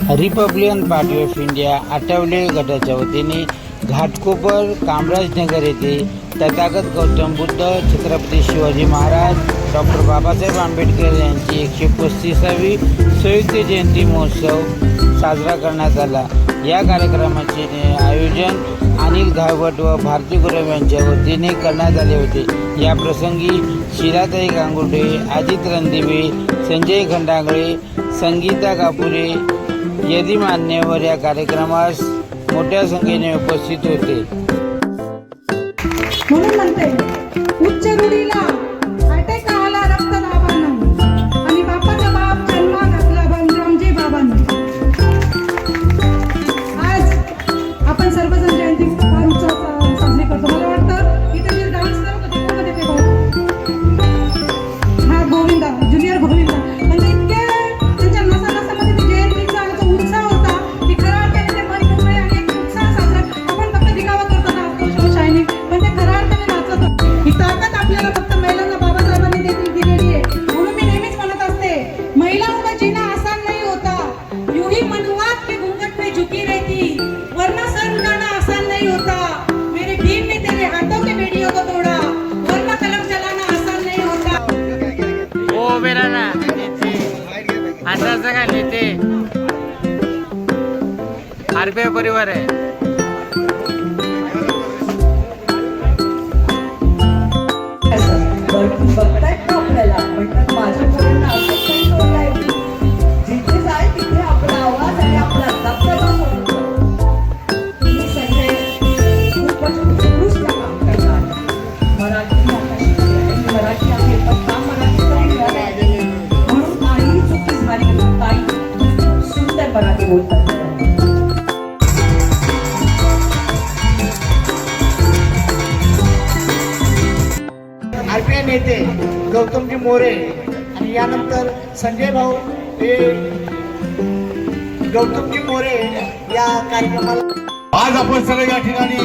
Republican party of India Athawale गटाच्या वतीने घाटकोपर कामराजनगर येथे तथागत गौतम बुद्ध छत्रपती शिवाजी महाराज डॉक्टर बाबासाहेब आंबेडकर यांची 135वी संयुक्त जयंती महोत्सव साजरा करण्यात आला। या कार्यक्रमाचे आयोजन अनिल घावट व भारती गुरव यांच्या वतीने करण्यात आले होते। या प्रसंगी शिलाताई गांगुर्डे, अजित रणदिवे, संजय खंडागळे, संगीता कापुरे यदी मान्यवर या कार्यक्रमास मोठ्या संख्येने उपस्थित होते। म्हणून म्हणते उच्च रूढीला अटॅक आला रक्तदाबानं आणि बापाचा बाप जन्मा घातला बलरामजी बाबांनी। आज आपण सर्वजण जयंती फार उत्साहात साजरी करतो। मला वाटतं इथे जे डान्स करत होते कोण होते ते हा गोविंदा ज्युनियर गोविंदा म्हणजे इतके त्यांच्या नसानसामध्ये ते जयंतीचा जो उत्साह होता ती खऱ्या अर्थाने ते मन मोकळे आणि एक उत्साह साजरा आपण फक्त दिखावा करतो ना आत्मविश्वासाने पण ते खऱ्या अर्थाने नाचत होते। ही ताकद आपल्याला फक्त महिलांना बाबासाहेबांनी देखील दिलेली आहे। म्हणून मी नेहमीच म्हणत असते महिलाओं का जीना आसान नहीं होता, यूं ही मनुवात के घूंघट में झुकी रहती, वरना सर उठाना आसान नहीं होता। मेरे भीम ने तेरे हाथों के बेड़ियों को तोड़ा, वरना कलम चलाना आसान नहीं होता। ओ बेरा ना आता जगा लेते आरबीआय परिवार आहे। बघतायत का आपल्याला म्हणतात माझ्या पोरांना असं काही सवय आहे की जिथे जाय तिथे आपला आवाज आणि आपला दबदबा होतो। ही सगळे खूपच उत्कृष्ट काम करतात। मराठी भाषा शिकली आणि मराठी आहे पण काम मराठी तरी म्हणून काही चुकी झाली ताई खूप सुंदर मराठी बोलतात। आरपीआय नेते गौतमजी मोरे आणि यानंतर संजय भाऊ हे गौतमजी मोरे या कार्यक्रमाला आज आपण सगळे या ठिकाणी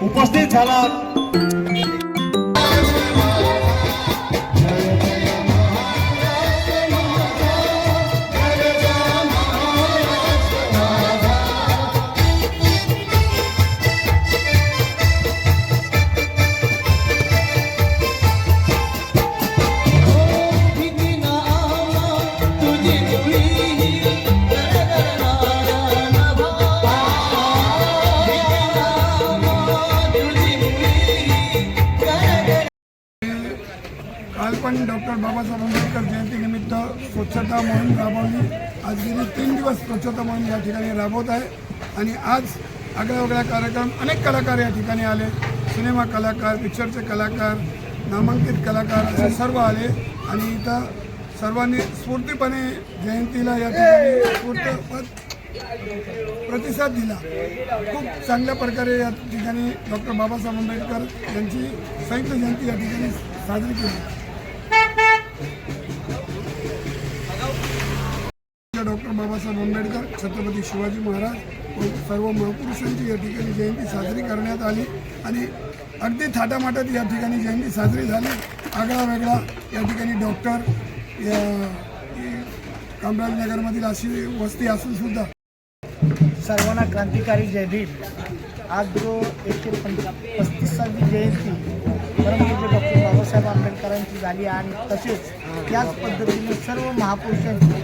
उपस्थित झालात। काल पण डॉक्टर बाबासाहेब आंबेडकर जयंतीनिमित्त स्वच्छता मोहीम राबवली। आज गेली 3 दिवस स्वच्छता मोहीम या ठिकाणी राबवत आहे आणि आज आगळ्यावेगळ्या कार्यक्रम अनेक कलाकार या ठिकाणी आले। सिनेमा कलाकार, पिक्चरचे कलाकार, नामांकित कलाकार असे सर्व आले आणि इथं सर्वांनी स्फूर्तीपणे जयंतीला या ठिकाणी प्रतिसाद दिला। खूप चांगल्या प्रकारे या ठिकाणी डॉक्टर बाबासाहेब आंबेडकर यांची संयुक्त जयंती या ठिकाणी साजरी केली। डॉक्टर बाबासाहेब आंबेडकर, छत्रपती शिवाजी महाराज व सर्व महापुरुषांची या ठिकाणी जयंती साजरी करण्यात आली आणि अगदी थाटामाटात या ठिकाणी जयंती साजरी झाली। आगळा वेगळा या ठिकाणी डॉक्टर कामराजनगरमधील अशी वस्ती असून सुद्धा सर्वांना क्रांतिकारी जय भीम। आज जो 135वी जयंती परमपूज्य डॉक्टर बाबासाहेब आंबेडकरांची झाली आणि तसेच त्याच पद्धतीने सर्व महापुरुषांची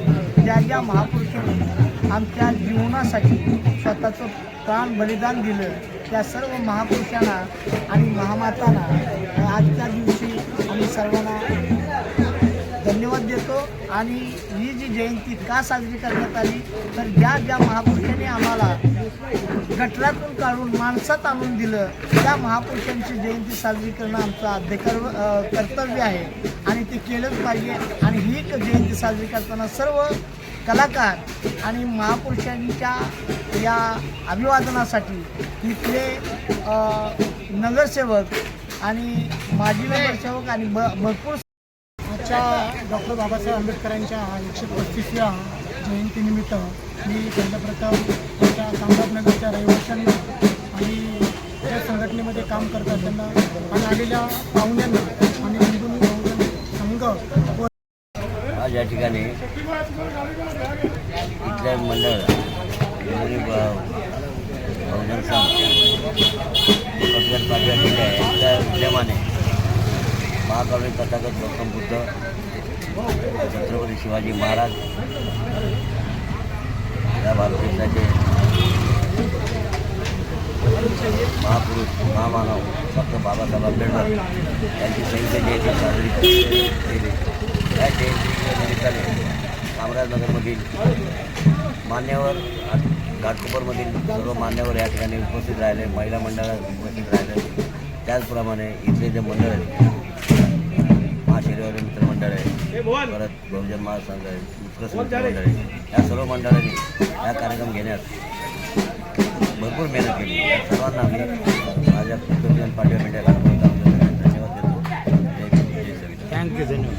ज्या महापुरुषांनी आमच्या जीवनासाठी स्वतःचं प्राण बलिदान दिलं त्या सर्व महापुरुषांना आणि महामातांना आजच्या दिवशी आम्ही सर्वांना धन्यवाद देतो। आणि ही जी जयंती का साजरी करण्यात आली तर ज्या महापुरुषांनी आम्हाला गटरातून काढून माणसात आणून दिलं त्या महापुरुषांची जयंती साजरी करणं आमचं कर्तव्य आहे आणि ते केलंच पाहिजे। आणि ही जयंती साजरी करताना सर्व कलाकार आणि महापुरुषांच्या या अभिवादनासाठी इथले नगरसेवक आणि माजी नगरसेवक आणि भरपूर डॉक्टर बाबासाहेब आंबेडकरांच्या 135व्या जयंतीनिमित्त मी सर्वप्रथम आमच्या कामराजनगरच्या रहिवाशांना आणि त्या संघटनेमध्ये काम करतात त्यांना आणि आलेल्या पाहुण्यांना आणि हिंदू संघ आज या ठिकाणी इथल्या मंडळ बहुजन संघ बहुजन पार्टी ऑफ इंडिया यांच्या विद्यमाने महाकवी तथागत गौतम बुद्ध छत्रपती शिवाजी महाराज या भारत देशाचे महापुरुष महामानव डॉक्टर बाबासाहेब आंबेडकर यांची संयुक्त जयंती साजरी केली. या जयंतीच्या निमित्ताने कामराजनगरमधील मान्यवर घाटकोपरमधील सर्व मान्यवर या ठिकाणी उपस्थित राहिले, महिला मंडळात उपस्थित राहिले. त्याचप्रमाणे इथले जे मंडळ आहेत, महाशैलवाडी मित्रमंडळ आहे, परत बहुजन महासंघ आहे, उत्कृष्ट मित्रमंडळ आहे, या सर्व मंडळांनी हा कार्यक्रम घेण्यात भरपूर मेहनत केली. या सर्वांना मी माझ्या बहुजन पार्टी ऑफ इंडिया धन्यवाद देतो. थँक्यू धन्यवाद.